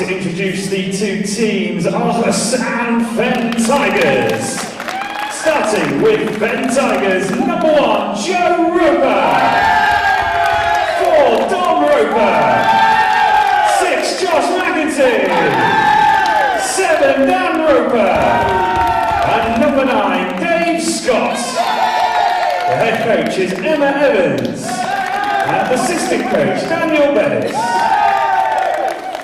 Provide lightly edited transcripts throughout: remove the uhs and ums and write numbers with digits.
to introduce the two teams, Aarhus and Fen Tigers. Starting with Fen Tigers, number 1, Joe Roper. 4, Dom Roper. 6, Josh McEntee. 7, Dan Roper. And number 9, Dave Scott. The head coach is Emma Evans. And assistant coach, Daniel Bettis.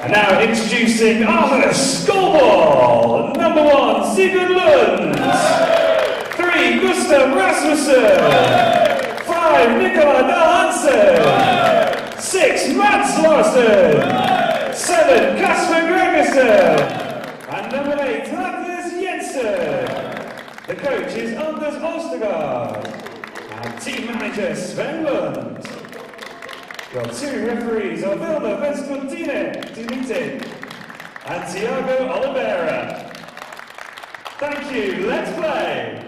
And now introducing Aarhus Goalball, number 1, Sigurd Lund. 3, Gustav Rasmussen. 5, Nicola Dahl Hansen. 6, Mats Larsen. 7, Kasper Gregersen. And number 8, Magnus Jensen. The coach is Anders Ostergaard. And team manager Sven Lund. Your 2 referees are Vilma Vescontine and Tiago Oliveira. Thank you, let's play!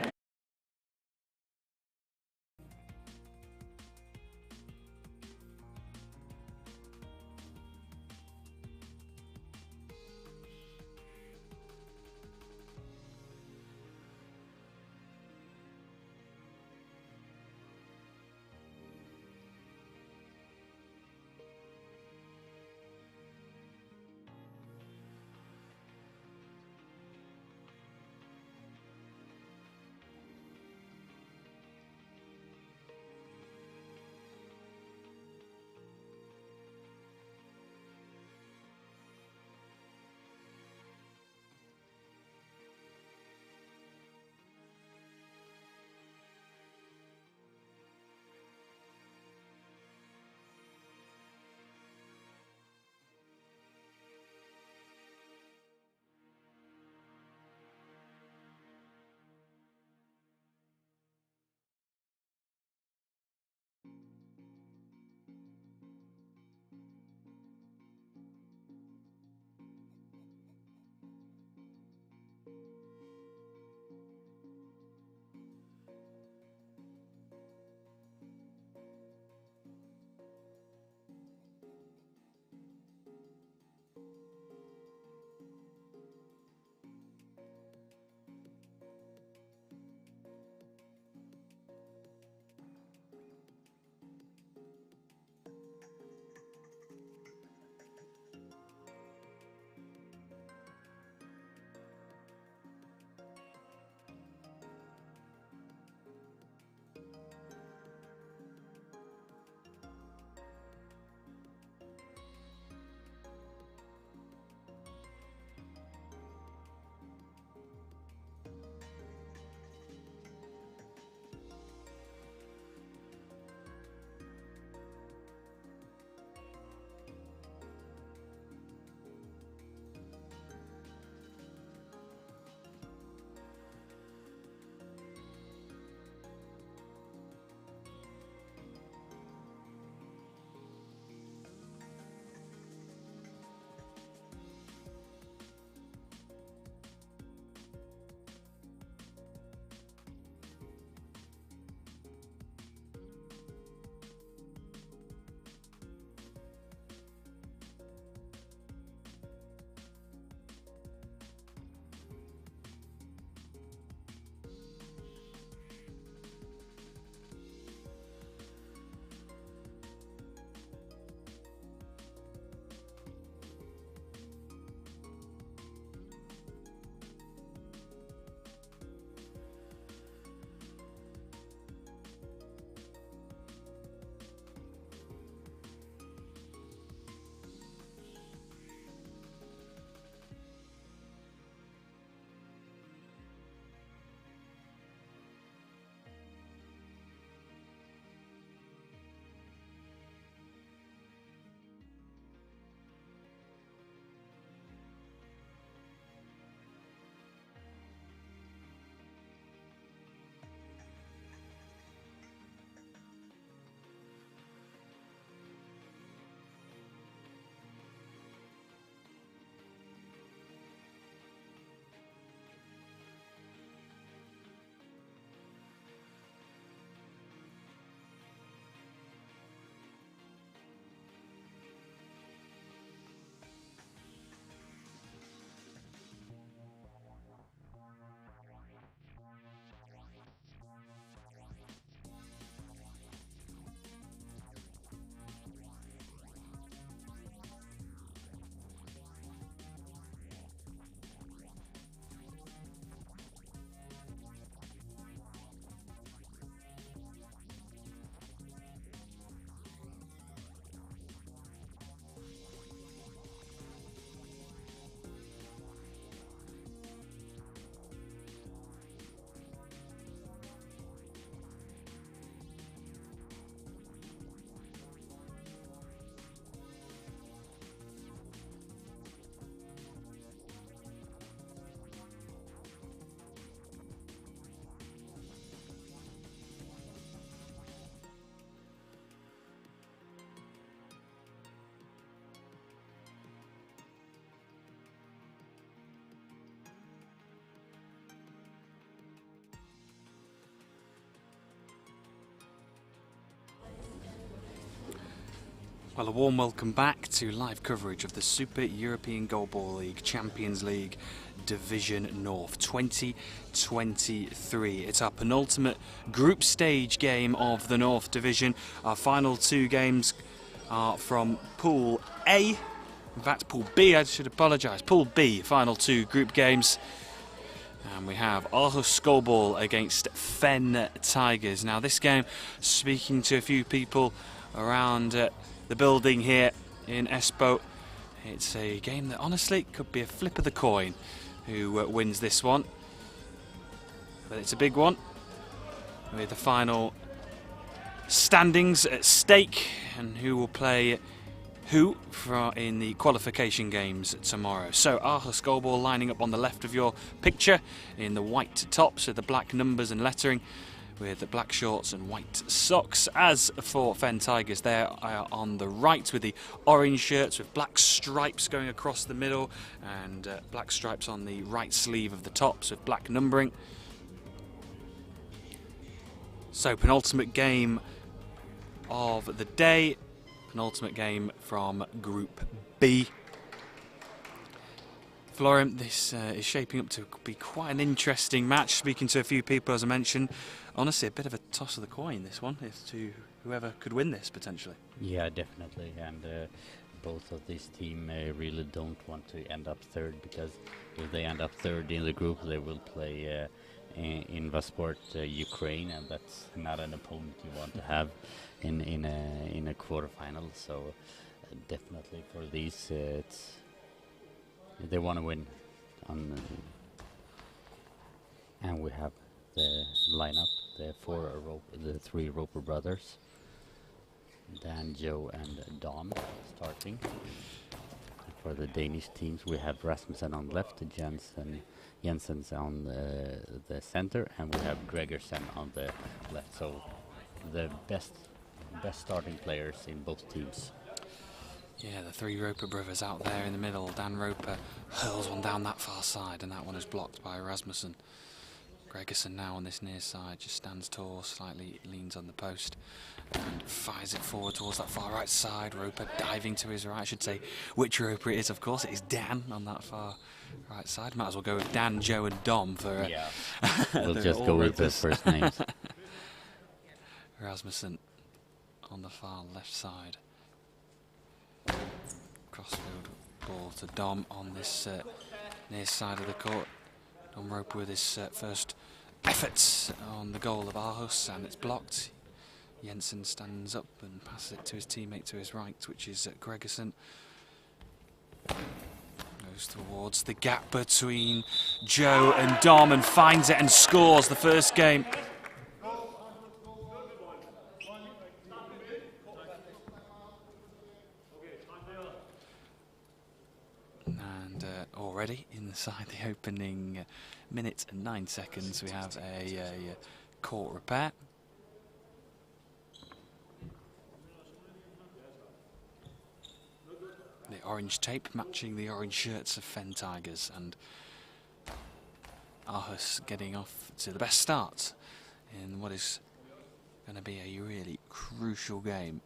Well, a warm welcome back to live coverage of the Super European Goalball League Champions League Division North 2023. It's our penultimate group stage game of the North Division. Our final two games are from Pool A. In fact, Pool B, I should apologise. Pool B, final two group games. And we have Aarhus Goalball against Fen Tigers. Now this game, speaking to a few people around the building here in Espoo, it's a game that honestly could be a flip of the coin who wins this one. But it's a big one with the final standings at stake and who will play who in the qualification games tomorrow. So Aarhus Goalball lining up on the left of your picture in the white tops with the black numbers and lettering, with the black shorts and white socks. As for Fen Tigers, they are on the right with the orange shirts with black stripes going across the middle and black stripes on the right sleeve of the tops with black numbering. So penultimate game of the day, penultimate game from Group B. Florian, this is shaping up to be quite an interesting match. Speaking to a few people, as I mentioned, honestly, a bit of a toss of the coin, this one, as to whoever could win this, potentially. Yeah, definitely. And both of these teams really don't want to end up third, because if they end up third in the group, they will play in Vasport, Ukraine, and that's not an opponent you want to have in a quarterfinal. So definitely for these, they want to win. And we have the lineup, the three Roper brothers, Dan, Joe, and Dom starting. For the Danish teams, we have Rasmussen on left, Jensen's on the center, and we have Gregersen on the left. So the best starting players in both teams. Yeah, the three Roper brothers out there in the middle. Dan Roper hurls one down that far side, and that one is blocked by Rasmussen. Gregersen now on this near side just stands tall, slightly leans on the post and fires it forward towards that far right side. Roper diving to his right. I should say which Roper it is, of course. It is Dan on that far right side. Might as well go with Dan, Joe and Dom for yeah. We'll just go with the first names. Rasmussen on the far left side. Crossfield ball to Dom on this near side of the court. Dom Roper with his first efforts on the goal of Aarhus, and it's blocked. Jensen stands up and passes it to his teammate to his right, which is Gregersen. Goes towards the gap between Joe and Dom and finds it and scores the first game. And already inside the opening minute and 9 seconds, we have a court repair. The orange tape matching the orange shirts of Fen Tigers, and Aarhus getting off to the best start in what is going to be a really crucial game.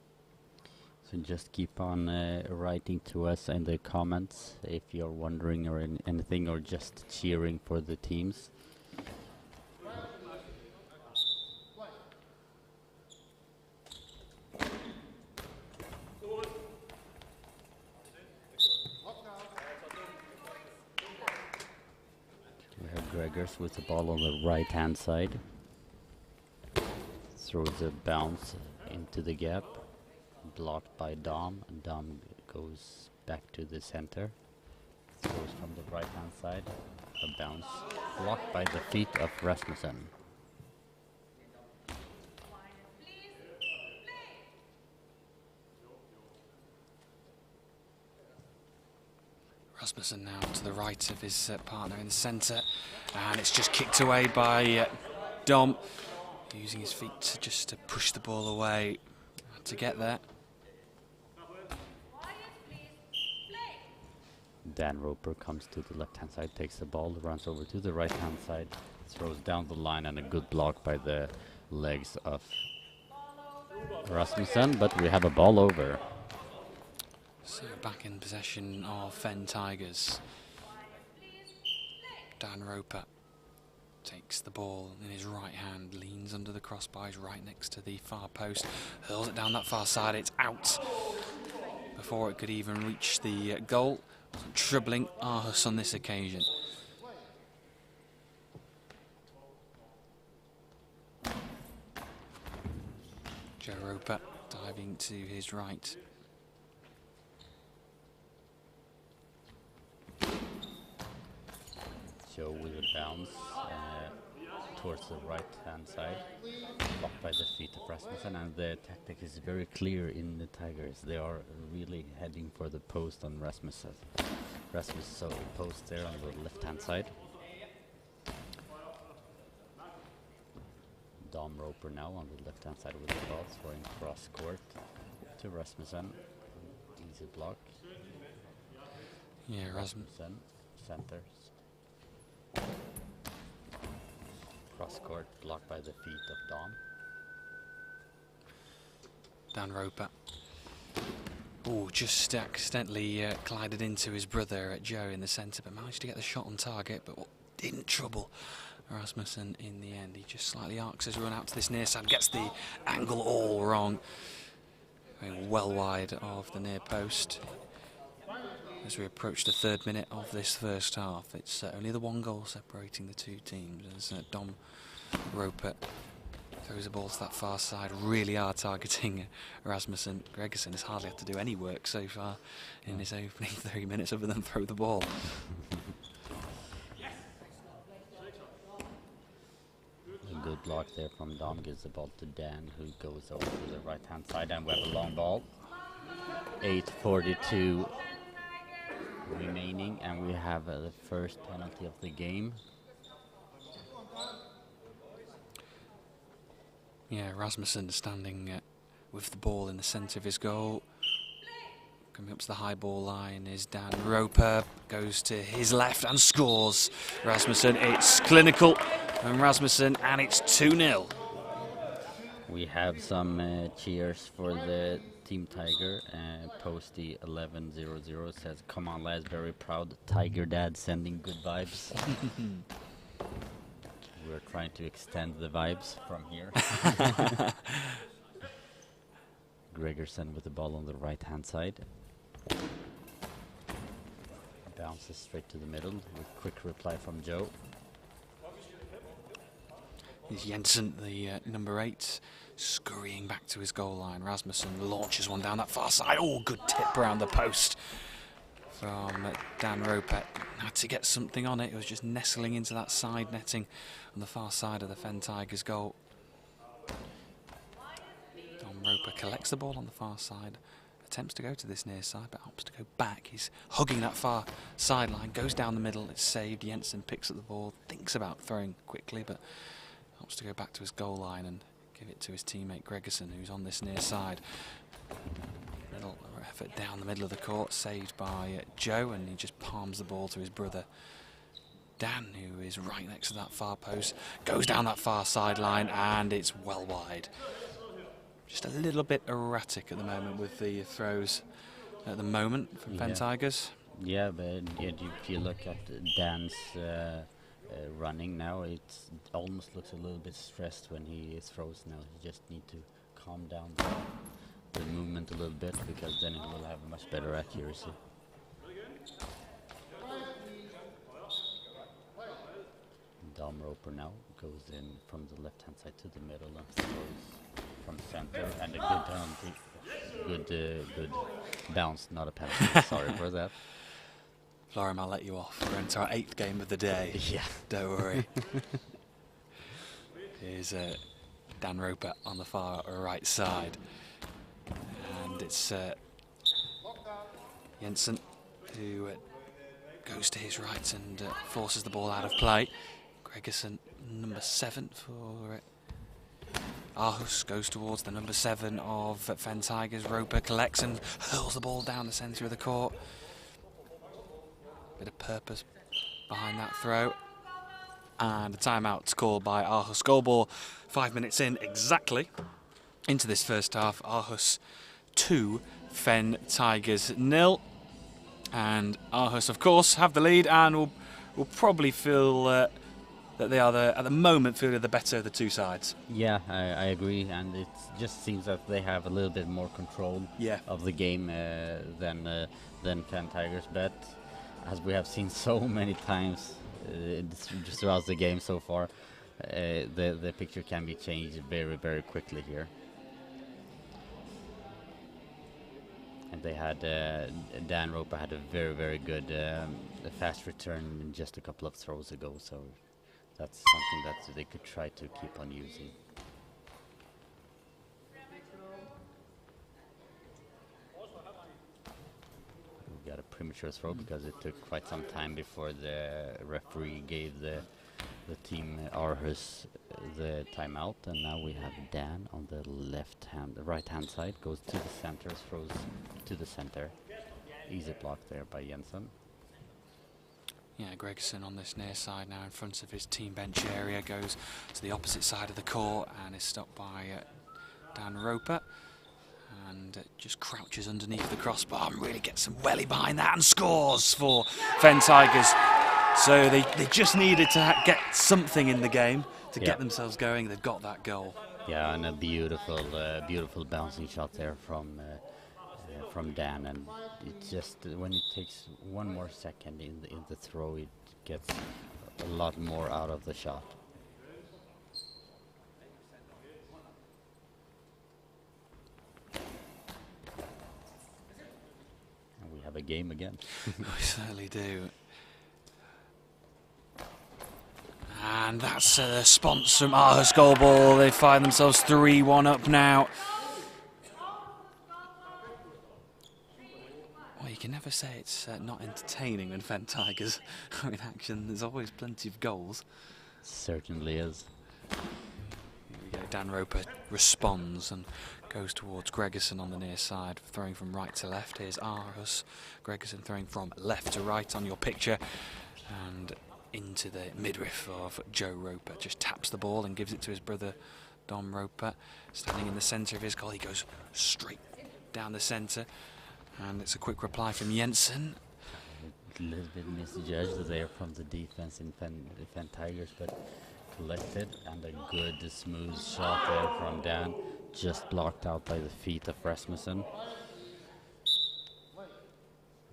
So just keep on writing to us in the comments if you're wondering or anything, or just cheering for the teams. We have Gregers with the ball on the right hand side. Throws a bounce into the gap. Blocked by Dom, and Dom goes back to the center. Throws from the right hand side. A bounce. Blocked by the feet of Rasmussen. Rasmussen now to the right of his partner in the centre, and it's just kicked away by Dom, using his feet just to push the ball away to get there. Dan Roper comes to the left hand side, takes the ball, runs over to the right hand side, throws down the line, and a good block by the legs of Rasmussen, but we have a ball over. So back in possession of Fen Tigers. Dan Roper takes the ball in his right hand, leans under the crossbars right next to the far post, hurls it down that far side, it's out before it could even reach the goal, troubling Aarhus on this occasion. Joe Roper diving to his right. Joe with a bounce towards the right-hand side, blocked by the feet of Rasmussen, and the tactic is very clear in the Tigers. They are really heading for the post on Rasmussen. So post there on the left-hand side. Dom Roper now on the left-hand side with the ball, throwing cross-court to Rasmussen. Easy block. Yeah, Rasmussen centers. Cross-court blocked by the feet of Dom. Dan Roper. Oh, just accidentally collided into his brother Joe in the centre, but managed to get the shot on target, but didn't trouble Rasmussen in the end. He just slightly arcs his run out to this near side, gets the angle all wrong. Going well wide of the near post. As we approach the 3rd minute of this first half, it's only the 1 goal separating the two teams as Dom Roper throws the ball to that far side, really hard targeting Rasmussen. Gregerson has hardly had to do any work so far in his opening 3 minutes other than throw the ball. A good block there from Dom, gives the ball to Dan, who goes over to the right-hand side, and we have a long ball. 8:42 remaining, and we have the first penalty of the game. Yeah, Rasmussen standing with the ball in the centre of his goal. Coming up to the high ball line is Dan Roper, goes to his left and scores. Rasmussen, it's clinical from Rasmussen, and it's 2-0. We have some cheers for the Team Tiger. Posty 1100 says, "Come on lads, very proud Tiger Dad, sending good vibes." We're trying to extend the vibes from here. Gregerson with the ball on the right-hand side. Bounces straight to the middle with quick reply from Joe. Is Jensen, the number 8, scurrying back to his goal line. Rasmussen launches one down that far side. Oh, good tip around the post from Dan Roper. Had to get something on it. It was just nestling into that side netting on the far side of the Fen Tigers goal. Dom Roper collects the ball on the far side, attempts to go to this near side, but opts to go back. He's hugging that far sideline, goes down the middle, it's saved. Jensen picks up the ball, thinks about throwing quickly, but opts to go back to his goal line and give it to his teammate Gregerson, who's on this near side. Little effort down the middle of the court, saved by Joe, and he just palms the ball to his brother Dan, who is right next to that far post, goes down that far sideline, and it's well wide. Just a little bit erratic at the moment with the throws at the moment from Fen Tigers. Yeah, but if you look at Dan's running now, it almost looks a little bit stressed when he throws now. He just need to calm down the movement a little bit, because then he will have a much better accuracy. Dom Roper now goes in from the left-hand side to the middle and throws from center, and a good penalty. Good bounce, not a penalty. Sorry for that. Florim, I'll let you off. We're into our 8th game of the day. Yeah. Don't worry. Here's Dan Roper on the far right side. And it's Jensen who goes to his right and forces the ball out of play. Gregerson, number 7 for Aarhus, goes towards the number 7 of Fen Tigers. Roper collects and hurls the ball down the centre of the court. Bit of purpose behind that throw. And a timeout called by Aarhus. Goalball 5 minutes in exactly into this first half. Aarhus 2, Fen Tigers 0. And Aarhus, of course, have the lead and will probably feel that they are at the moment feel the better of the two sides. Yeah, I agree, and it just seems that they have a little bit more control of the game than Fan Tigers. But as we have seen so many times just throughout the game so far, the picture can be changed very, very quickly here. And they had Dan Roper had a very, very good fast return just a couple of throws ago, so that's something that they could try to keep on using. We got a premature throw because it took quite some time before the referee gave the team Aarhus the timeout, and now we have Dan on the right hand side, goes to the center, throws to the center. Easy block there by Jensen. Yeah, Gregerson on this near side now in front of his team bench area, goes to the opposite side of the court and is stopped by Dan Roper, and just crouches underneath the crossbar and really gets some welly behind that and scores for Fen Tigers. So they just needed to get something in the game to get themselves going. They've got that goal. Yeah, and a beautiful bouncing shot there from Dan, and it just when it takes one more second in the throw, it gets a lot more out of the shot. And we have a game again. We certainly do. And that's a response from Aarhus Goalball. They find themselves 3-1 up now. Well, you can never say it's not entertaining when Fen Tigers are in action. There's always plenty of goals. Certainly is. Here we go. Dan Roper responds and goes towards Gregerson on the near side, throwing from right to left. Here's Aarhus. Gregerson throwing from left to right on your picture. And into the midriff of Joe Roper, just taps the ball and gives it to his brother Dom Roper, standing in the centre of his goal. He goes straight down the centre, and it's a quick reply from Jensen. A little bit misjudged there from the defense in Fen Tigers, but collected, and a good smooth shot there from Dan, just blocked out by the feet of Rasmussen.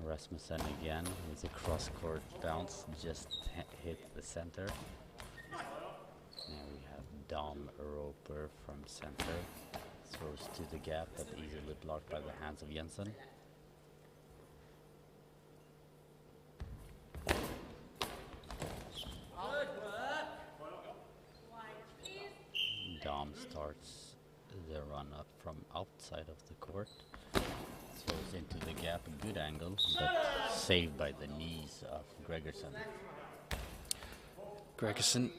Rasmussen again with a cross-court bounce, just hit the center. Now we have Dom Roper from center, throws to the gap, but easily blocked by the hands of Jensen. Dom starts the run up from outside of the court. Throws into the gap, a good angle, but saved by the knees of Gregerson. Gregerson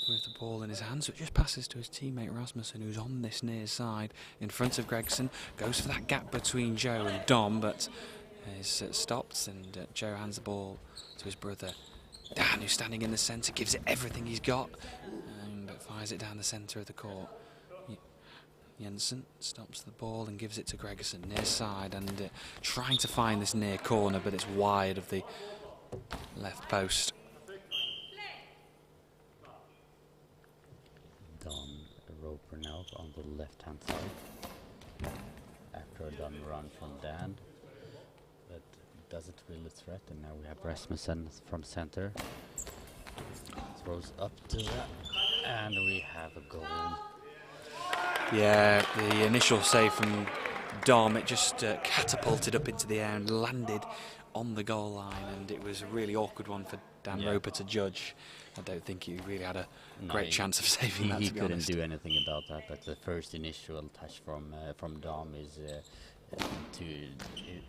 with the ball in his hands, so it just passes to his teammate Rasmussen, who's on this near side in front of Gregerson. Goes for that gap between Joe and Dom, but is stopped, and Joe hands the ball to his brother Dan, who's standing in the centre, gives it everything he's got, and fires it down the centre of the court. Jensen stops the ball and gives it to Gregerson near side, and trying to find this near corner, but it's wide of the left post. Dom Roper now on the left hand side after a done run from Dan, but doesn't really threaten. Now we have Rasmussen from center, throws up to that, and we have a goal. Yeah, the initial save from Dom, it just catapulted up into the air and landed on the goal line, and it was a really awkward one for Dan Roper to judge. I don't think he really had a great chance of saving that, He to be couldn't honest. do anything about that, but the first initial touch from Dom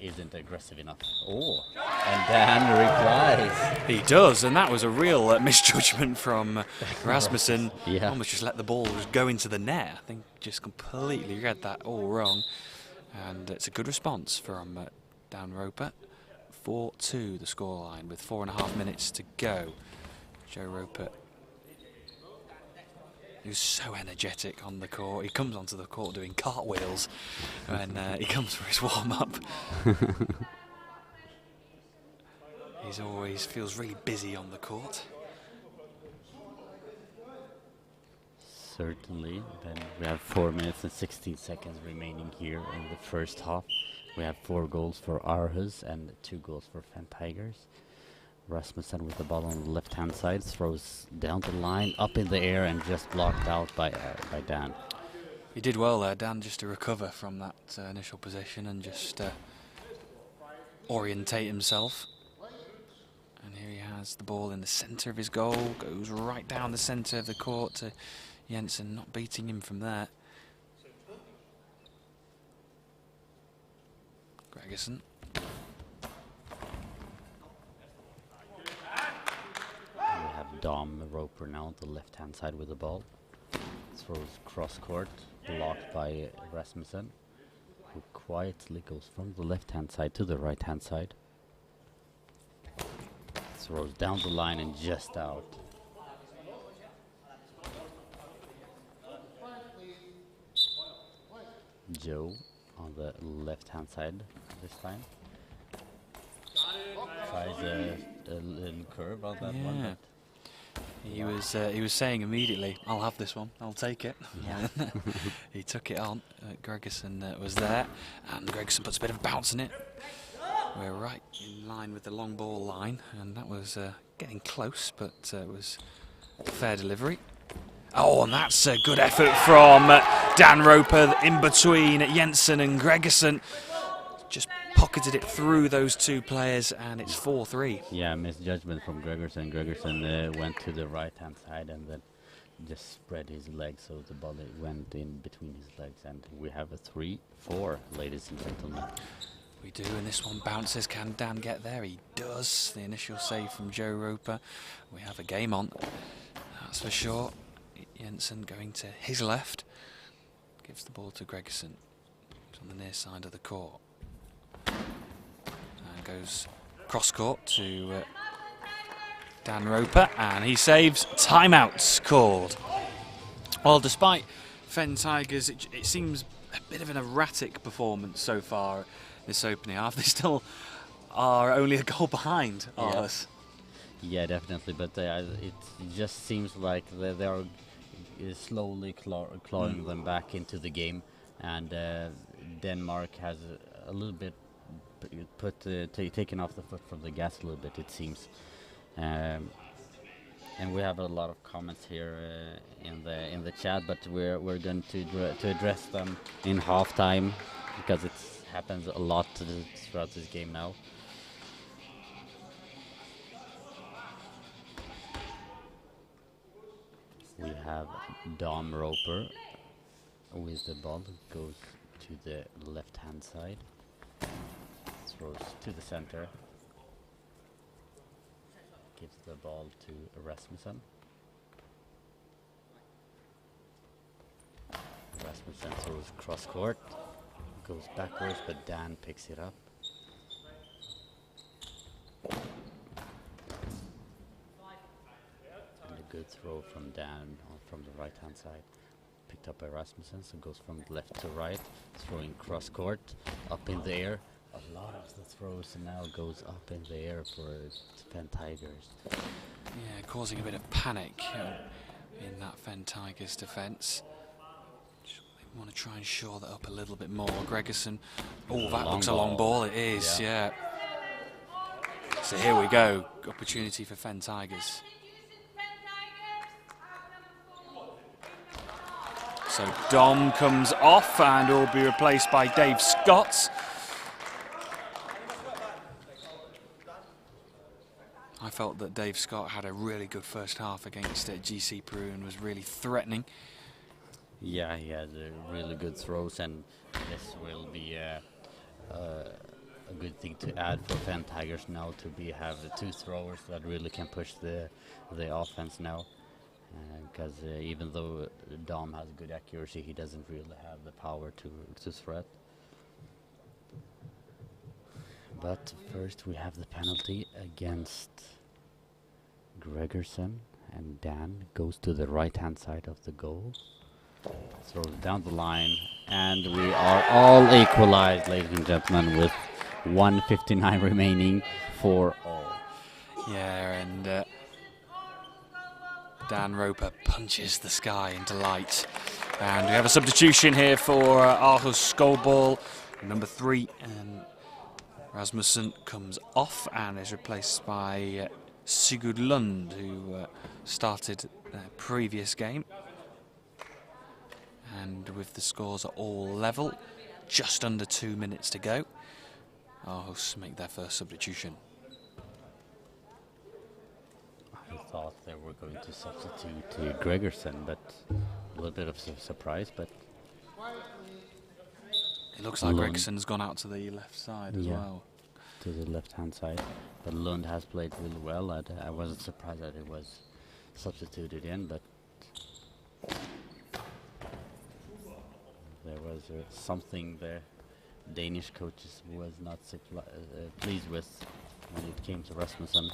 isn't aggressive enough. Oh, and Dan replies. He does, and that was a real misjudgment from Rasmussen. Yeah. Almost just let the ball just go into the net. I think just completely read that all wrong. And it's a good response from Dan Roper. 4-2 the scoreline with 4.5 minutes to go. Joe Roper He was so energetic on the court. He comes onto the court doing cartwheels when he comes for his warm-up. He's always feels really busy on the court. Certainly. Then we have 4 minutes and 16 seconds remaining here in the first half. We have 4 goals for Aarhus and 2 goals for Fen Tigers. Rasmussen with the ball on the left-hand side, throws down the line, up in the air, and just blocked out by Dan. He did well there, Dan, just to recover from that initial position and just orientate himself. And here he has the ball in the centre of his goal, goes right down the centre of the court to Jensen, not beating him from there. Gregerson. We have Dom Roper now on the left-hand side with the ball. Throws cross-court, blocked by Rasmussen, who quietly goes from the left-hand side to the right-hand side. Throws down the line and just out. Joe on the left-hand side this time. Tries a little curve on that one. He was saying immediately, "I'll have this one. I'll take it." Yeah. He took it on. Gregerson was there, and Gregerson puts a bit of bounce in it. We're right in line with the long ball line, and that was getting close, but it was a fair delivery. Oh, and that's a good effort from Dan Roper in between Jensen and Gregerson. Just pocketed it through those 2 players, and it's 4-3. Yeah, misjudgment from Gregerson. Gregerson went to the right-hand side and then just spread his legs, so the ball went in between his legs, and we have a 3-4, ladies and gentlemen. We do, and this one bounces. Can Dan get there? He does. The initial save from Joe Roper. We have a game on, that's for sure. Jensen going to his left. Gives the ball to Gregerson. It's on the near side of the court. And goes cross-court to Dan Roper, and he saves. Timeout called. Well, despite Fen Tigers, it seems a bit of an erratic performance so far this opening half. They still are only a goal behind us. Yeah, definitely, but it just seems like they are slowly clawing them back into the game, and Denmark has a little bit taken off the foot from the gas a little bit, it seems. And we have a lot of comments here in the chat, but we're going to address them in halftime, because it happens a lot throughout this game now. We have Dom Roper with the ball, goes to the left-hand side, throws to the center, gives the ball to Rasmussen. Rasmussen throws cross-court, goes backwards, but Dan picks it up. Good throw from Dan from the right-hand side, picked up by Rasmussen, so goes from left to right, throwing cross-court, up in the air. A lot of the throws now goes up in the air for Fen Tigers. Yeah, causing a bit of panic in that Fen Tigers defence. We want to try and shore that up a little bit more. Gregerson, oh, that looks a long ball. It is, yeah. So here we go, opportunity for Fen Tigers. So Dom comes off and will be replaced by Dave Scott. I felt that Dave Scott had a really good first half against GC Peru and was really threatening. Yeah, he had really good throws, and this will be a good thing to add for Fen Tigers now, to have the 2 throwers that really can push the offense now. Because even though Dom has good accuracy, he doesn't really have the power to threat. But first we have the penalty against Gregerson, And Dan goes to the right-hand side of the goal. Throws down the line. And we are all equalized, ladies and gentlemen, with 1:59 remaining for all. Yeah, and Dan Roper punches the sky into light. And we have a substitution here for Aarhus Goalball. Number 3, Rasmussen comes off and is replaced by Sigurd Lund, who started the previous game. And with the scores are all level, just under 2 minutes to go, Aarhus make their first substitution. I thought they were going to substitute Gregerson, but a little bit of a surprise, but it looks like Gregson's gone out to the left side as well. To the left-hand side. But Lund has played really well. I wasn't surprised that he was substituted in, but there was something the Danish coaches was not pleased with when it came to Rasmussen.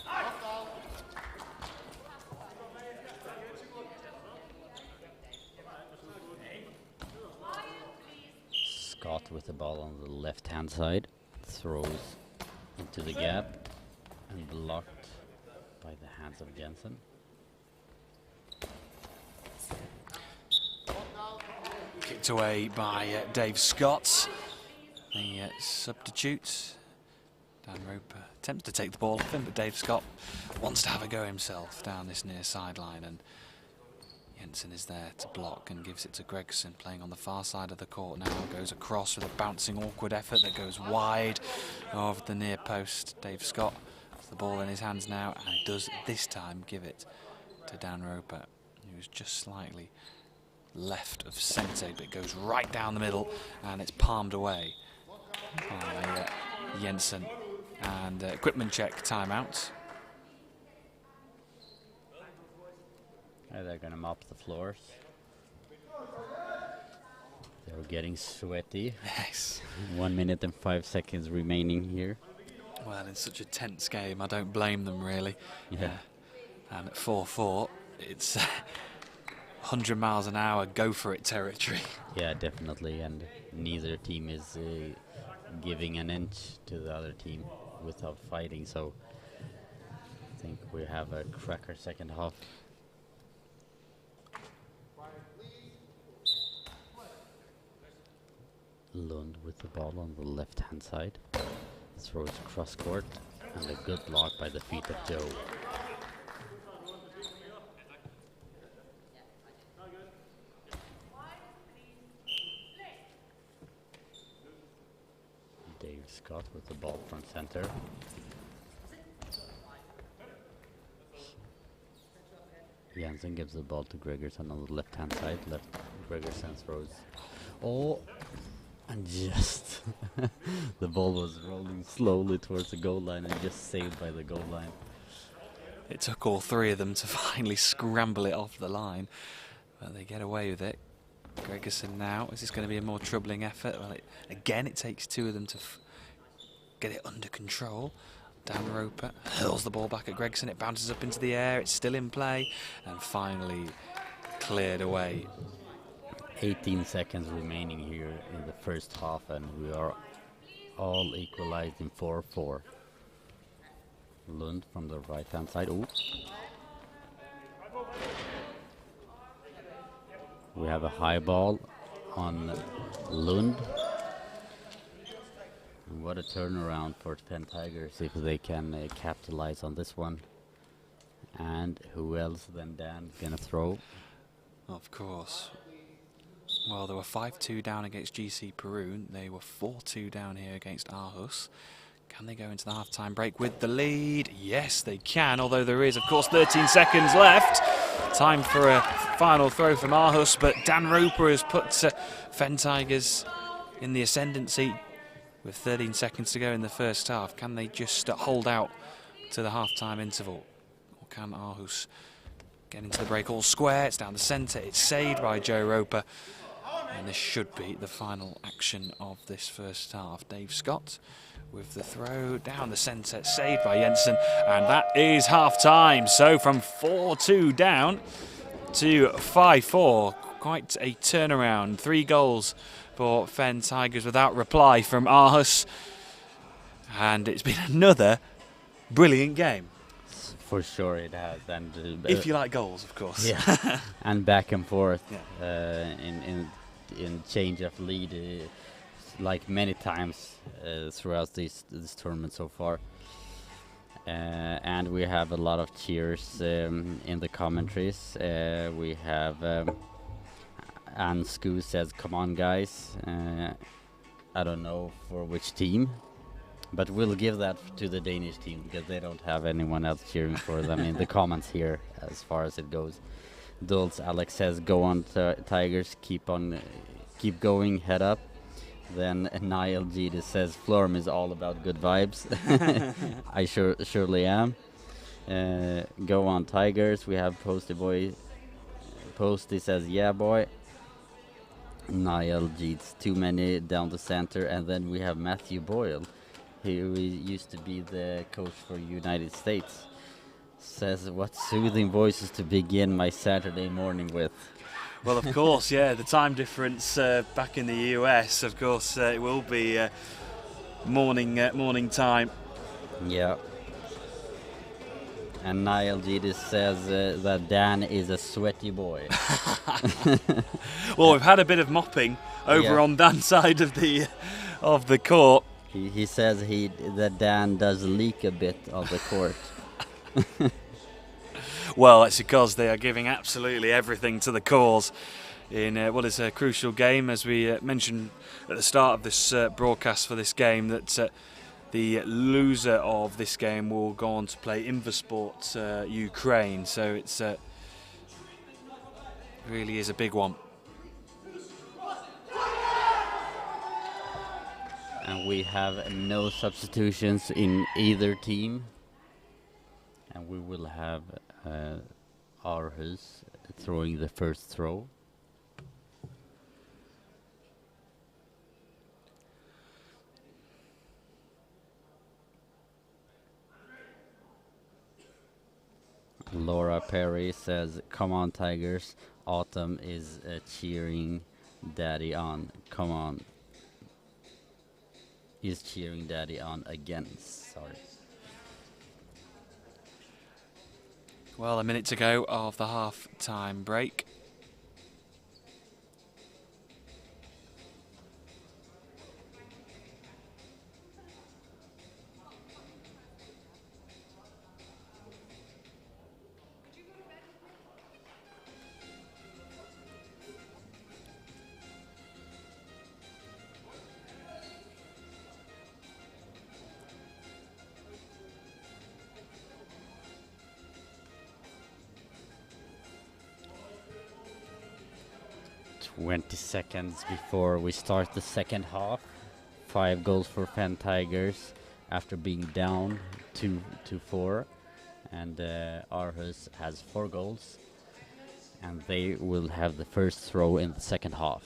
Scott with the ball on the left-hand side, throws into the gap and blocked by the hands of Jensen. Kicked away by Dave Scott, the substitute. Dan Roper attempts to take the ball off him, but Dave Scott wants to have a go himself down this near sideline, and Jensen is there to block and gives it to Gregson, playing on the far side of the court now. Goes across with a bouncing, awkward effort that goes wide of the near post. Dave Scott has the ball in his hands now, and does this time give it to Dan Roper, who's just slightly left of centre, but it goes right down the middle, and it's palmed away by Jensen. And equipment check, timeout. They're going to mop the floors. They're getting sweaty. Yes. 1 minute and 5 seconds remaining here. Well, in such a tense game, I don't blame them really. Yeah. And at 4-4, it's 100 miles an hour, go for it territory. Yeah, definitely. And neither team is giving an inch to the other team without fighting. So I think we have a cracker second half. Lund with the ball on the left-hand side. Throws cross court, and a good block by the feet of Joe. Dave Scott with the ball from center. Jensen gives the ball to Gregerson on the left-hand side. Gregerson throws. Oh! And just the ball was rolling slowly towards the goal line and just saved by the goal line. It took all 3 of them to finally scramble it off the line, but they get away with it. Gregerson now, is this going to be a more troubling effort? Well, again, it takes 2 of them to get it under control. Dan Roper hurls the ball back at Gregerson, it bounces up into the air, it's still in play, and finally cleared away. 18 seconds remaining here in the first half, and we are all equalized in 4-4. Lund from the right-hand side. Ooh. We have a high ball on Lund. And what a turnaround for Penn Tigers if they can capitalize on this one. And who else than Dan gonna throw? Of course. Well, they were 5-2 down against GC Peru. They were 4-2 down here against Aarhus. Can they go into the half-time break with the lead? Yes, they can, although there is, of course, 13 seconds left. Time for a final throw from Aarhus, but Dan Roper has put Fen Tigers in the ascendancy with 13 seconds to go in the first half. Can they just hold out to the half-time interval? Or can Aarhus get into the break all square? It's down the centre. It's saved by Joe Roper. And this should be the final action of this first half. Dave Scott with the throw down the centre, saved by Jensen, and that is half-time. So from 4-2 down to 5-4, quite a turnaround. 3 goals for Fen Tigers without reply from Aarhus, and it's been another brilliant game. For sure it has, and if you like goals, of course. Yeah, and back and forth, yeah. in change of lead, like many times throughout this tournament so far. And we have a lot of cheers in the commentaries. We have Ansku says, "Come on, guys." I don't know for which team, but we'll give that to the Danish team because they don't have anyone else cheering for them in the comments here as far as it goes. Dulce Alex says, "Go on, Tigers, keep going, head up." Then Niall Gita says, "Florm is all about good vibes." I surely am. Go on, Tigers. We have Posty Boy. Posty says, "Yeah, boy." Niall Gita, too many down the center. And then we have Matthew Boyle. He used to be the coach for United States. Says, "What soothing voices to begin my Saturday morning with." Well, of course, yeah, the time difference back in the US, of course, it will be morning time. Yeah. And Niall Gidis says that Dan is a sweaty boy. Well, we've had a bit of mopping over on Dan's side of the court. He says that Dan does leak a bit on the court. Well, it's because they are giving absolutely everything to the cause in what is a crucial game. As we mentioned at the start of this broadcast for this game, that the loser of this game will go on to play Inversport Ukraine. So it's really is a big one. And we have no substitutions in either team. And we will have Aarhus throwing the first throw. Laura Perry says, "Come on, Tigers. Autumn is cheering Daddy on. Come on." Is cheering Daddy on again. Sorry. Well, a minute to go of the half-time break. Seconds before we start the second half. 5 goals for Fen Tigers after being down 2-4, and Aarhus has 4 goals, and they will have the first throw in the second half.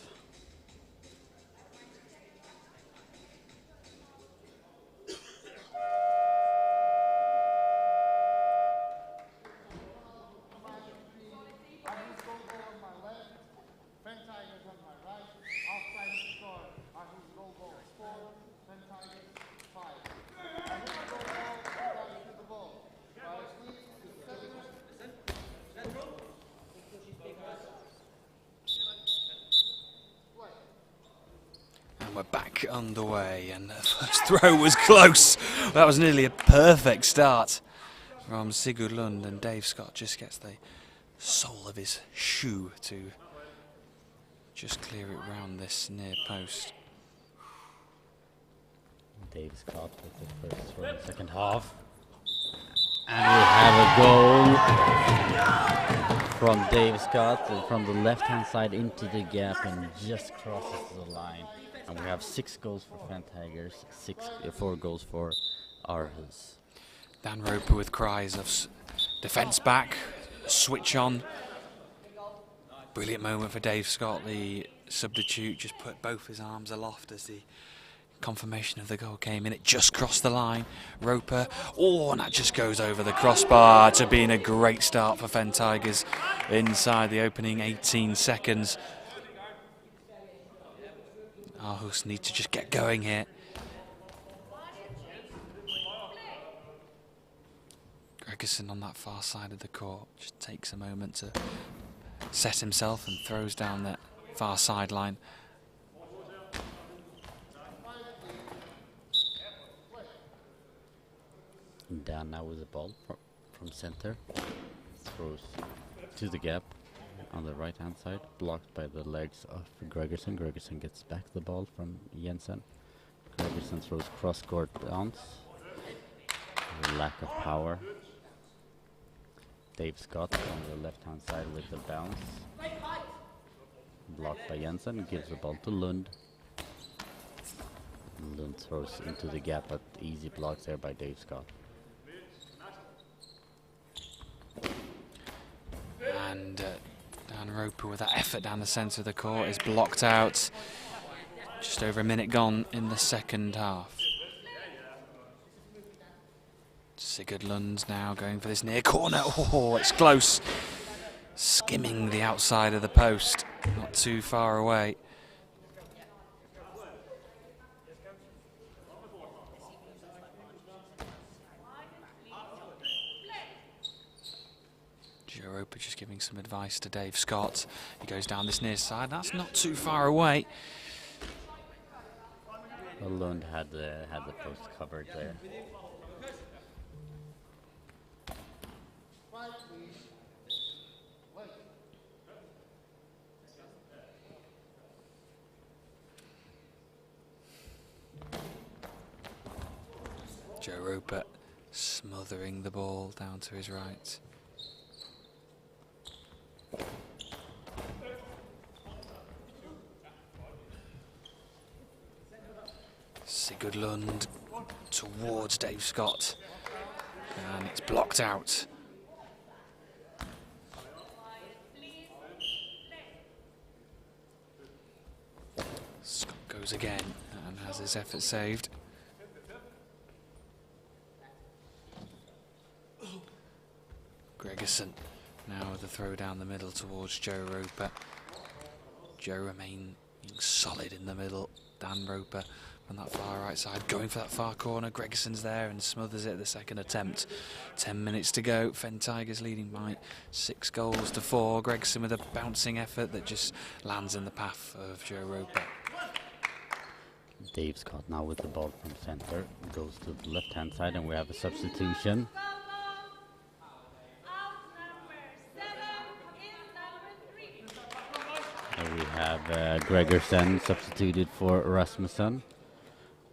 We're back underway, and the first throw was close. That was nearly a perfect start from Sigurd Lund, and Dave Scott just gets the sole of his shoe to just clear it round this near post. Dave Scott with the first throw in the second half. And we have a goal from Dave Scott from the left-hand side into the gap and just crosses the line. And we have 6 goals for Fen Tigers, 4 goals for Aarhus. Dan Roper with cries of defence back, switch on. Brilliant moment for Dave Scott, the substitute just put both his arms aloft as the confirmation of the goal came in. It just crossed the line. Roper, and that just goes over the crossbar to being a great start for Fen Tigers inside the opening 18 seconds. Aarhus need to just get going here. Gregerson on that far side of the court just takes a moment to set himself and throws down that far sideline. Dan now with the ball from center. Throws to the gap on the right hand side, blocked by the legs of Gregerson. Gregerson gets back the ball from Jensen. Gregerson throws cross court bounce. Lack of power. Dave Scott on the left hand side with the bounce. Blocked by Jensen, gives the ball to Lund. Lund throws into the gap, but easy blocks there by Dave Scott. And Dan Roper with that effort down the centre of the court is blocked out. Just over a minute gone in the second half. Sigurd Lund now going for this near corner. Oh, it's close. Skimming the outside of the post. Not too far away. Joe Roper just giving some advice to Dave Scott. He goes down this near side. That's not too far away. Well, Lund had the post covered there. Joe Roper smothering the ball down to his right. Sigurd Lund towards Dave Scott, and it's blocked out. Scott goes again and has his effort saved. Gregerson now with the throw down the middle towards Joe Roper. Joe remaining solid in the middle. Dan Roper on that far right side going for that far corner. Gregerson's there and smothers it at the second attempt. 10 minutes to go. Fen Tigers leading by 6-4. Gregerson with a bouncing effort that just lands in the path of Joe Roper. Dave Scott now with the ball from center. Goes to the left hand side and we have a substitution. We have Gregerson substituted for Rasmussen.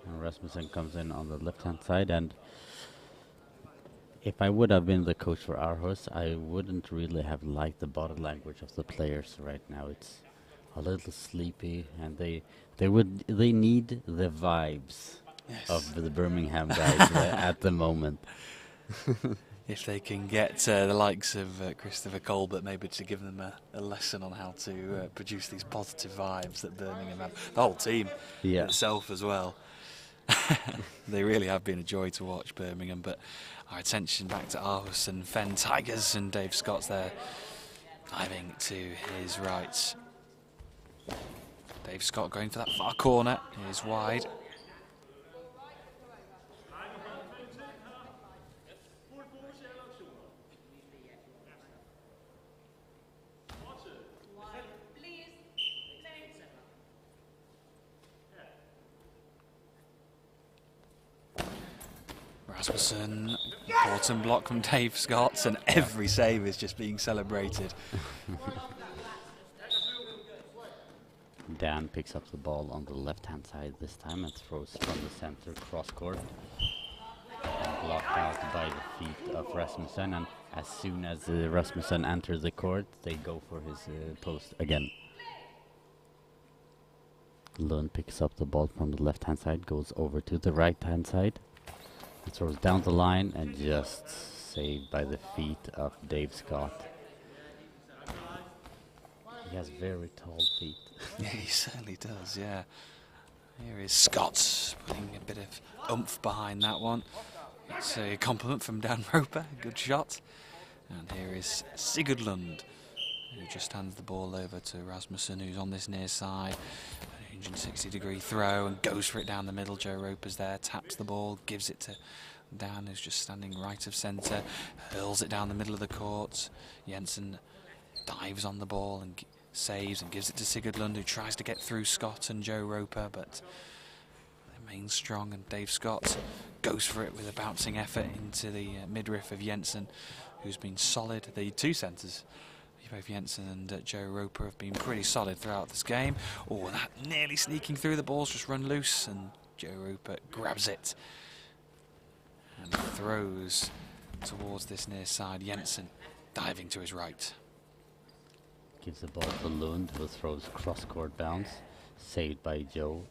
And Rasmussen comes in on the left-hand side, and if I would have been the coach for Aarhus, I wouldn't really have liked the body language of the players right now. It's a little sleepy, and they need the vibes of the Birmingham guys at the moment. If they can get the likes of Christopher Colbert maybe to give them a lesson on how to produce these positive vibes that Birmingham have. The whole team itself as well. They really have been a joy to watch, Birmingham, but our attention back to Aarhus and Fen Tigers, and Dave Scott's there diving to his right. Dave Scott going for that far corner, is wide. Rasmussen, important block from Dave Scott, and every save is just being celebrated. Dan picks up the ball on the left-hand side this time and throws from the center cross-court. Blocked out by the feet of Rasmussen, and as soon as Rasmussen enters the court, they go for his post again. Lund picks up the ball from the left-hand side, goes over to the right-hand side. It throws down the line and just saved by the feet of Dave Scott. He has very tall feet. Yeah, he certainly does, yeah. Here is Scott putting a bit of oomph behind that one. It's a compliment from Dan Roper, good shot. And here is Sigurdlund, who just hands the ball over to Rasmussen, who's on this near side. 160-degree throw and goes for it down the middle. Joe Roper's there, taps the ball, gives it to Dan, who's just standing right of centre, hurls it down the middle of the court. Jensen dives on the ball and saves and gives it to Sigurdlund, who tries to get through Scott and Joe Roper, but remains strong, and Dave Scott goes for it with a bouncing effort into the midriff of Jensen, who's been solid. The two centres, both Jensen and Joe Roper, have been pretty solid throughout this game. Oh, that nearly sneaking through, the ball's just run loose, and Joe Roper grabs it and throws towards this near side. Jensen diving to his right. Gives the ball to Lund, who throws cross-court bounce. Saved by Joe.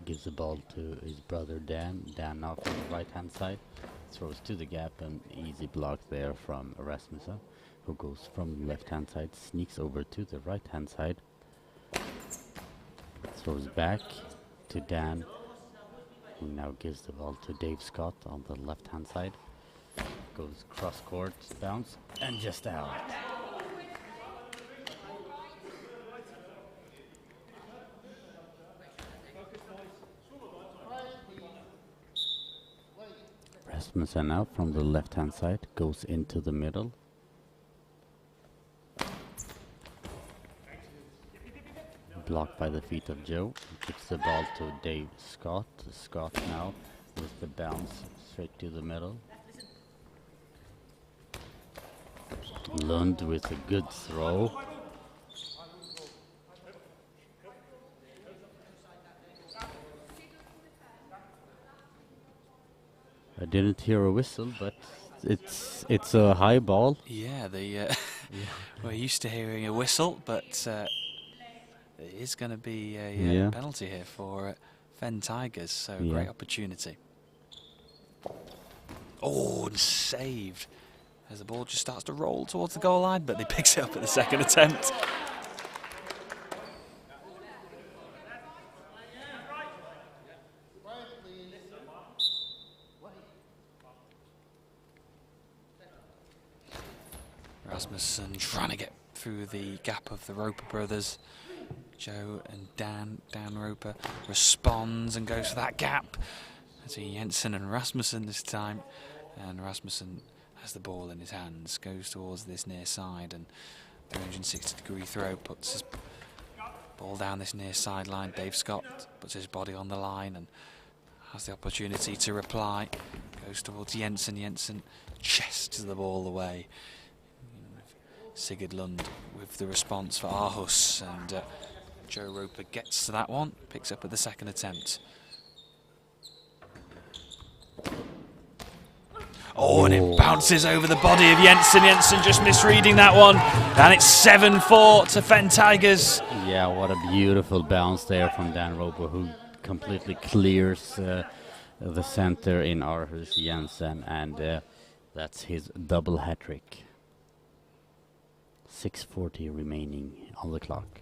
Gives the ball to his brother Dan. Dan now from the right-hand side. Throws to the gap, and easy block there from Rasmussen, who goes from the left-hand side, sneaks over to the right-hand side. Throws back to Dan, who now gives the ball to Dave Scott on the left-hand side. Goes cross-court bounce, and just out. Rasmussen now from the left-hand side goes into the middle. Blocked by the feet of Joe. Gives the ball to Dave Scott. Scott now with the bounce straight to the middle. Lund with a good throw. I didn't hear a whistle, but it's a high ball. Yeah, we're used to hearing a whistle, but it is going to be a penalty here for Fen Tigers, so great opportunity. Oh, and saved as the ball just starts to roll towards the goal line, but they picks it up at the second attempt. Rasmussen trying to get through the gap of the Roper brothers. Joe and Dan Roper responds and goes for that gap. It's Jensen and Rasmussen this time, and Rasmussen has the ball in his hands, goes towards this near side, and 360-degree throw puts his ball down this near sideline. Dave Scott puts his body on the line and has the opportunity to reply. Goes towards Jensen. Jensen chests the ball away. Sigurdlund with the response for Aarhus, and Joe Roper gets to that one, picks up at the second attempt. Oh, and it bounces over the body of Jensen. Jensen just misreading that one, and it's 7-4 to Fen Tigers. Yeah, what a beautiful bounce there from Dan Roper, who completely clears the center in Aarhus Jensen, and that's his double hat-trick. 6:40 remaining on the clock.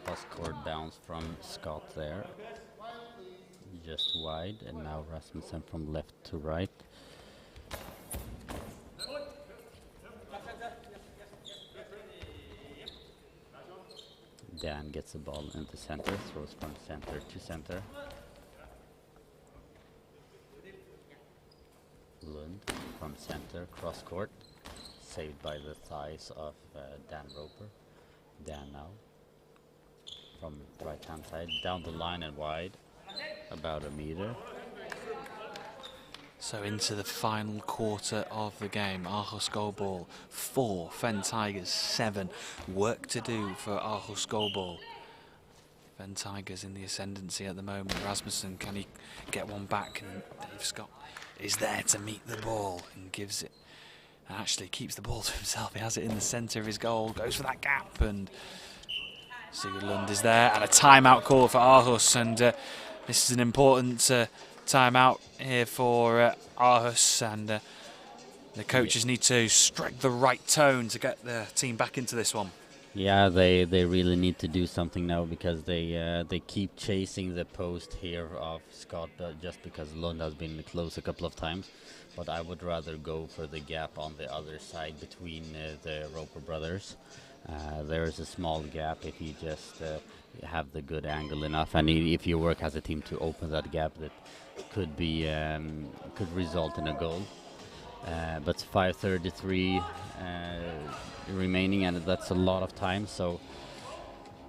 Cross-court bounce from Scott there. Just wide, and now Rasmussen from left to right. Dan gets the ball into center, throws from center to center. Lund from center, cross court, saved by the thighs of Dan Roper. Dan now from right hand side, down the line and wide. About a meter. So into the final quarter of the game. Aarhus Goalball 4, Fen Tigers 7. Work to do for Aarhus Goalball. Fen Tigers in the ascendancy at the moment. Rasmussen, can he get one back? And Dave Scott is there to meet the ball and gives it. And actually keeps the ball to himself. He has it in the centre of his goal, goes for that gap, and Sigurd is there. And a timeout call for Aarhus, and this is an important timeout here for Aarhus, and the coaches need to strike the right tone to get the team back into this one. Yeah, they really need to do something now, because they keep chasing the post here of Scott just because Lund has been close a couple of times. But I would rather go for the gap on the other side between the Roper brothers. There is a small gap if you just have the good angle enough, and if you work as a team to open that gap, that could be could result in a goal. But 5:33 remaining, and that's a lot of time. So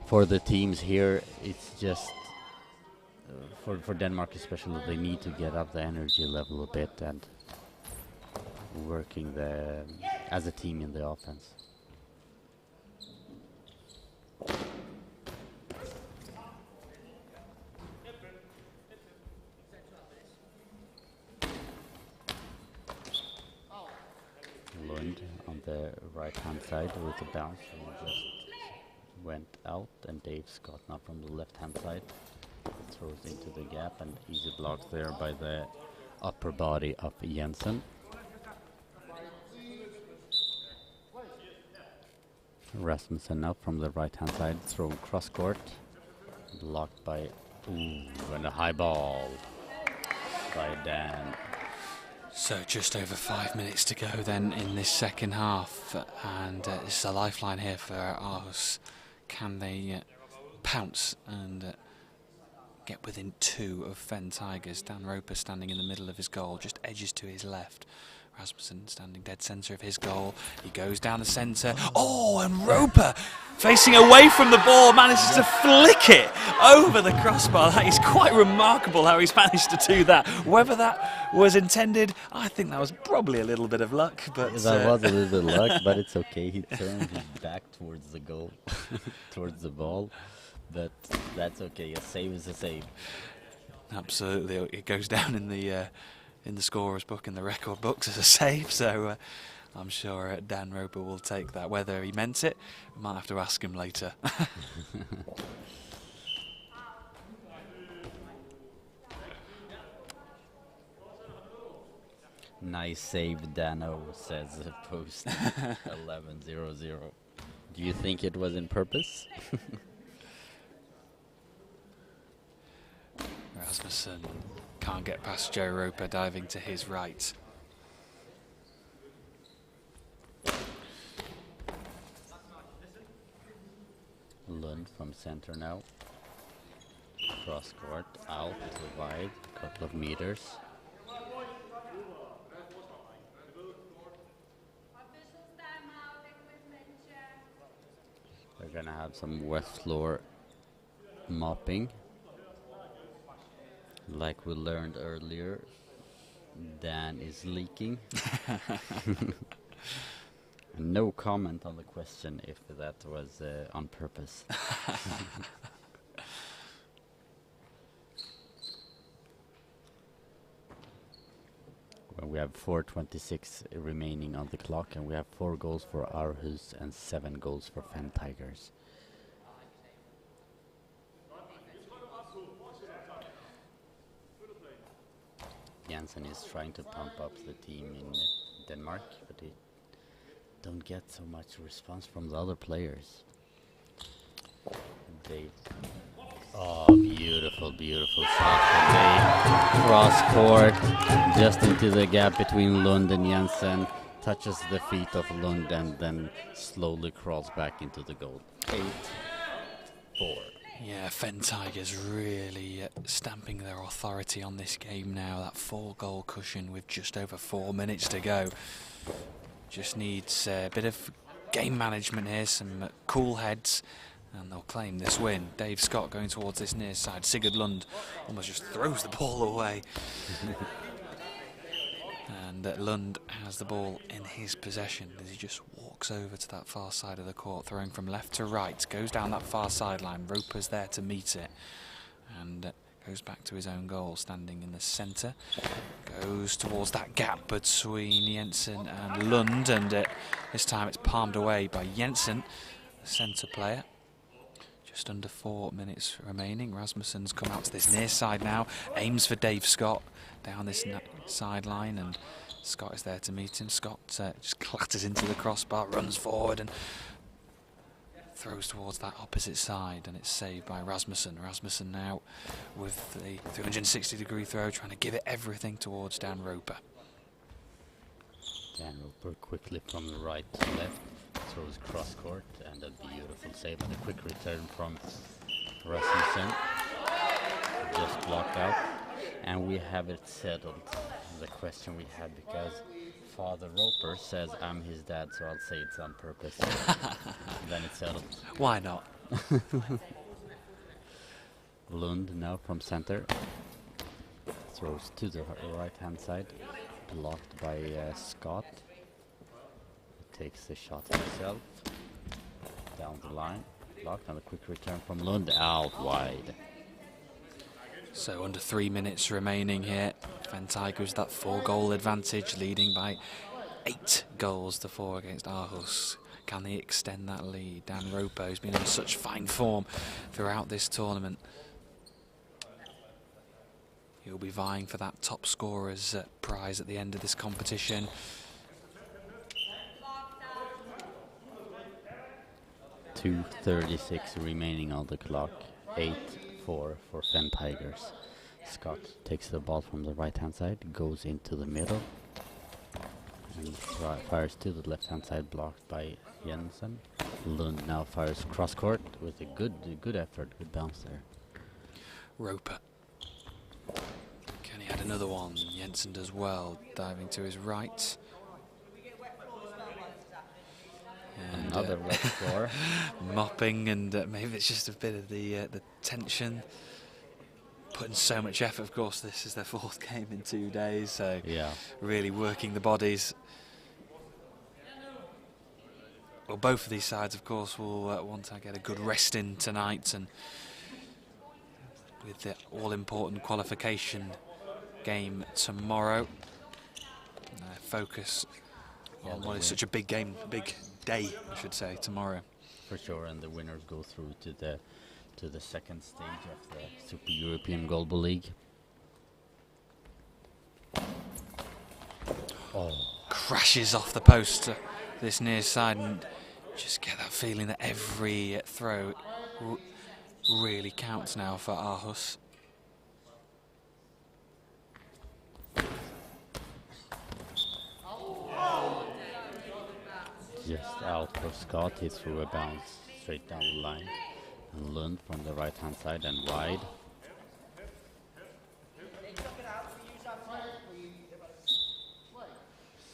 for the teams here, it's just for Denmark especially, they need to get up the energy level a bit and working as a team in the offense. Lund on the right hand side with the bounce, and just went out, and Dave Scott now from the left hand side throws into the gap, and easy blocks there by the upper body of Jensen. Rasmussen now from the right hand side, thrown cross court, blocked by and a high ball by Dan. So just over 5 minutes to go then in this second half, and this is a lifeline here for Aarhus. Can they pounce and get within 2 of Fen Tigers? Dan Roper standing in the middle of his goal, just edges to his left. Rasmussen standing dead centre of his goal. He goes down the centre. Oh, and Roper, facing away from the ball, manages to flick it over the crossbar. That is quite remarkable how he's managed to do that. Whether that was intended, I think that was probably a little bit of luck. But that was a little bit of luck, but it's okay. He turned his back towards the goal, towards the ball. But that's okay. A save is a save. Absolutely. It goes down in the scorer's book, in the record books, as a save, so I'm sure Dan Roper will take that. Whether he meant it, we might have to ask him later. Nice save, Dano, says the post 11:00. Do you think it was in purpose? Rasmussen can't get past Joe Roper, diving to his right. Lund from center now. Cross court, out to wide, couple of meters. We're gonna have some west floor mopping. Like we learned earlier, Dan is leaking. No comment on the question if that was on purpose. Well, we have 4:26 remaining on the clock, and we have 4 goals for Aarhus and 7 goals for Fen Tigers. Jensen is trying to pump up the team in Denmark, but he don't get so much response from the other players. Beautiful, beautiful shot from Dave. Cross court, just into the gap between Lund and Jensen. Touches the feet of Lund and then slowly crawls back into the goal. 8-4. Yeah, Fen Tigers really stamping their authority on this game now. That 4-goal cushion with just over 4 minutes to go. Just needs a bit of game management here, some cool heads, and they'll claim this win. Dave Scott going towards this near side. Sigurd Lund almost just throws the ball away. And Lund has the ball in his possession as he just walks over to that far side of the court, throwing from left to right, goes down that far sideline. Roper's there to meet it, and goes back to his own goal, standing in the centre. Goes towards that gap between Jensen and Lund, and this time it's palmed away by Jensen, the centre player. Just under 4 minutes remaining. Rasmussen's come out to this near side now, aims for Dave Scott down this sideline, and Scott is there to meet him. Scott just clatters into the crossbar, runs forward and throws towards that opposite side, and it's saved by Rasmussen. Rasmussen now with the 360-degree throw, trying to give it everything towards Dan Roper. Dan Roper quickly from the right to left, throws cross court, and a beautiful save and a quick return from Rasmussen. Just blocked out, and we have it settled. The question we had, because Father Roper says I'm his dad, so I'll say it's on purpose. Then it's settled. Why not? Lund now from center. Throws to the right hand side. Blocked by Scott. He takes the shot himself. Down the line. Blocked, and a quick return from Lund out wide. So under 3 minutes remaining here. Fen Tigers that 4-goal advantage, leading by 8 goals to 4 against Aarhus. Can they extend that lead? Dan Roper, who's been in such fine form throughout this tournament. He'll be vying for that top scorer's prize at the end of this competition. .236 remaining on the clock. 8-4 for Fen Tigers. Scott takes the ball from the right hand side, goes into the middle, and fires to the left hand side, blocked by Jensen. Lund now fires cross court with a good effort, good bounce there. Roper. Can he add another one? Jensen does well, diving to his right. And another left score. Mopping, and maybe it's just a bit of the tension. Putting so much effort. Of course, this is their 4th game in 2 days, so yeah, really working the bodies. Well, both of these sides, of course, will want to get a good rest in tonight, and with the all-important qualification game tomorrow, focus on what is such a big game, big day, I should say, tomorrow. For sure, and the winners go through to the second stage of the Super European Goalball League. Oh, crashes off the post this near side, and just get that feeling that every throw really counts now for Aarhus. just out for Scott. He threw a bounce straight down the line. And Lund from the right hand side and wide.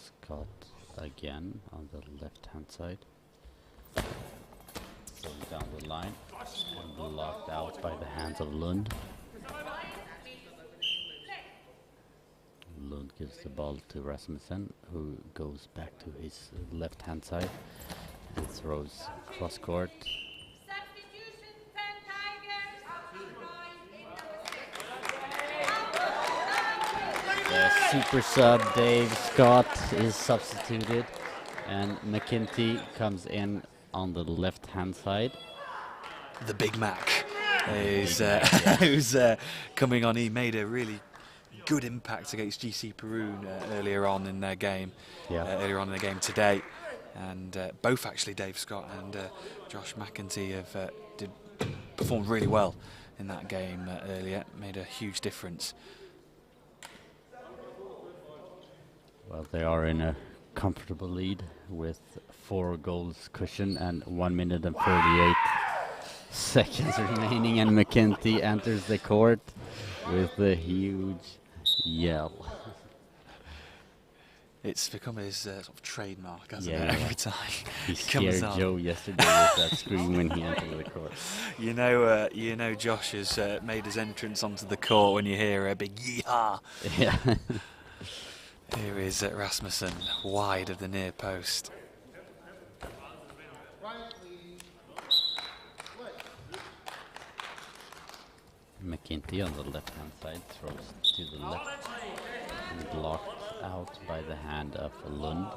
Scott again on the left hand side. Going down the line and blocked out by the hands of Lund. Lund gives the ball to Rasmussen, who goes back to his left hand side and throws cross court. The super sub Dave Scott is substituted, and McKenty comes in on the left hand side. The Big Mac is who's coming on. He made a really good impact against GC Peru earlier on in their game, earlier on in the game today, and both actually Dave Scott and Josh McEntee have performed really well in that game earlier. Made a huge difference. Well, they are in a comfortable lead with 4 goals cushion and 1 minute and 38 seconds remaining, and McKenty enters the court with a huge yell. It's become his sort of trademark, hasn't it? Every time he scared Joe yesterday with that scream when he entered the court. You know, Josh has made his entrance onto the court when you hear a big yee-haw. Yeah. Here is Rasmussen, wide of the near post. McKinty on the left-hand side throws to the left and blocked out by the hand of Lund.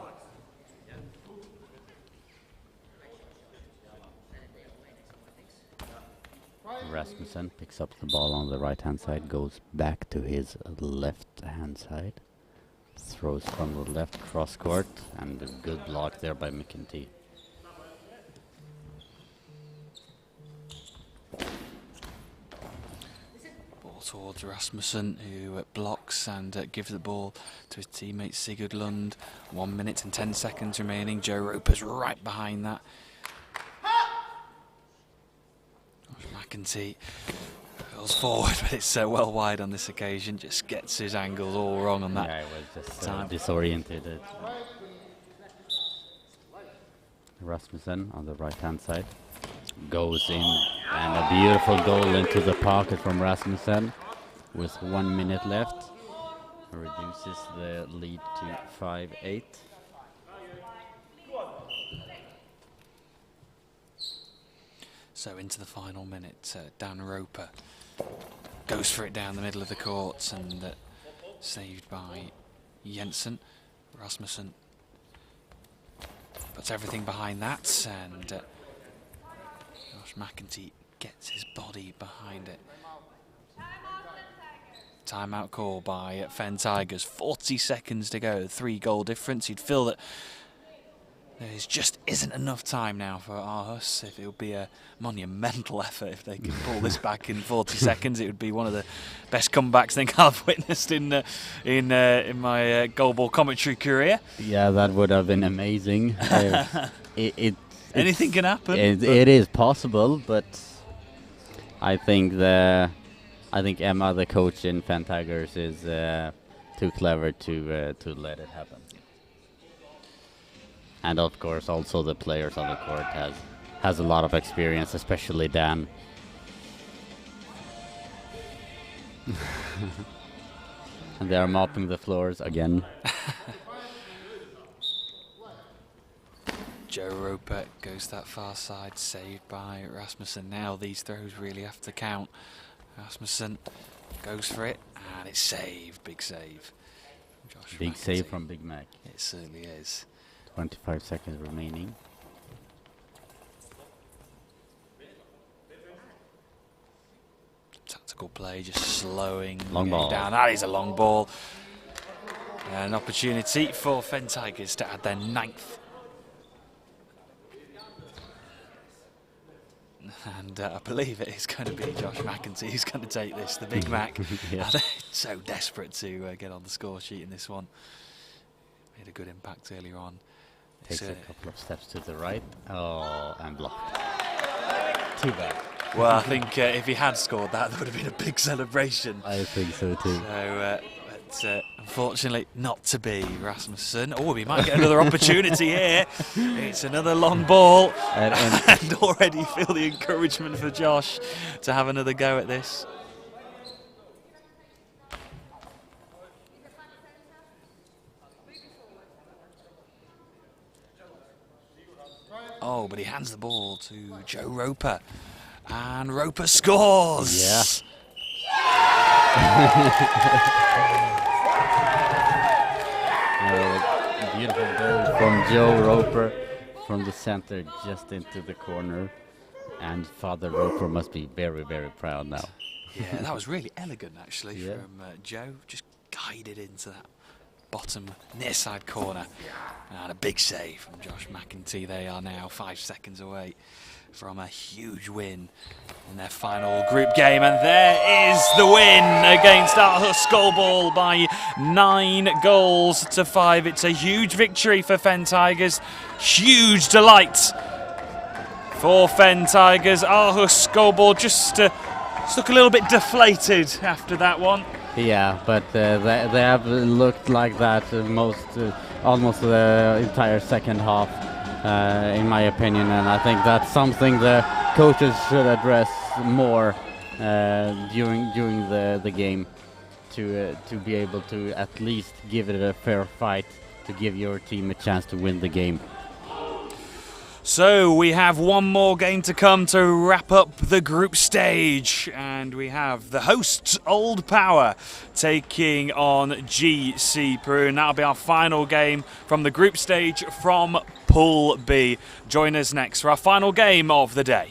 Rasmussen picks up the ball on the right-hand side, goes back to his left-hand side, throws from the left cross-court, and a good block there by McKinty. Ball towards Rasmussen, who blocks and gives the ball to his teammate Sigurd Lund. 1 minute and 10 seconds remaining. Joe Roper's right behind that. McKinty goes forward, but it's so well wide on this occasion. Just gets his angles all wrong on that. Yeah, it was just disoriented. Rasmussen on the right-hand side goes in, and a beautiful goal into the pocket from Rasmussen with 1 minute left. Reduces the lead to 5-8. So into the final minute, Dan Roper goes for it down the middle of the court and saved by Jensen. Rasmussen puts everything behind that, and Josh McKinty gets his body behind it. Timeout call by Fen Tigers. 40 seconds to go, 3-goal difference. You'd feel that there just isn't enough time now for Aarhus. If it would be a monumental effort if they could pull this back in 40 seconds, it would be one of the best comebacks I think I've witnessed in my goalball commentary career. Yeah, that would have been amazing. Anything can happen. It is possible, but I think Emma, the coach in Fen Tigers, is too clever to let it happen. And of course, also the players on the court has a lot of experience, especially Dan. And they are mopping the floors again. Joe Roper goes that far side, saved by Rasmussen. Now these throws really have to count. Rasmussen goes for it, and it's saved. Big save. Big save from Big Mac. It certainly is. 25 seconds remaining. Tactical play, just slowing long ball down. That is a long ball. An opportunity for Fen Tigers to add their 9th. And I believe it is going to be Josh McKinty who's going to take this, the Big Mac. Yeah. So desperate to get on the score sheet in this one. Made a good impact earlier on. Takes a couple of steps to the right. Oh, and blocked. Too bad. Well, I think if he had scored that, there would have been a big celebration. I think so too. So, but unfortunately, not to be. Rasmussen. Oh, we might get another opportunity here. It's another long ball. And already feel the encouragement for Josh to have another go at this. Oh, but he hands the ball to Joe Roper. And Roper scores! Yeah. Beautiful goal from Joe Roper from the center just into the corner. And Father Roper must be very, very proud now. Yeah, that was really elegant actually from Joe. Just guided into that bottom near side corner. And a big save from Josh McKinty. They are now 5 seconds away from a huge win in their final group game. And there is the win against Aarhus Goalball by 9-5. It's a huge victory for Fen Tigers. Huge delight for Fen Tigers. Aarhus Goalball just look a little bit deflated after that one. Yeah, but they have looked like that almost the entire second half, in my opinion, and I think that's something the coaches should address more during the game. to be able to at least give it a fair fight to give your team a chance to win the game. So we have one more game to come to wrap up the group stage, and we have the hosts Old Power taking on GC Peru, and that'll be our final game from the group stage from Pool B. Join us next for our final game of the day.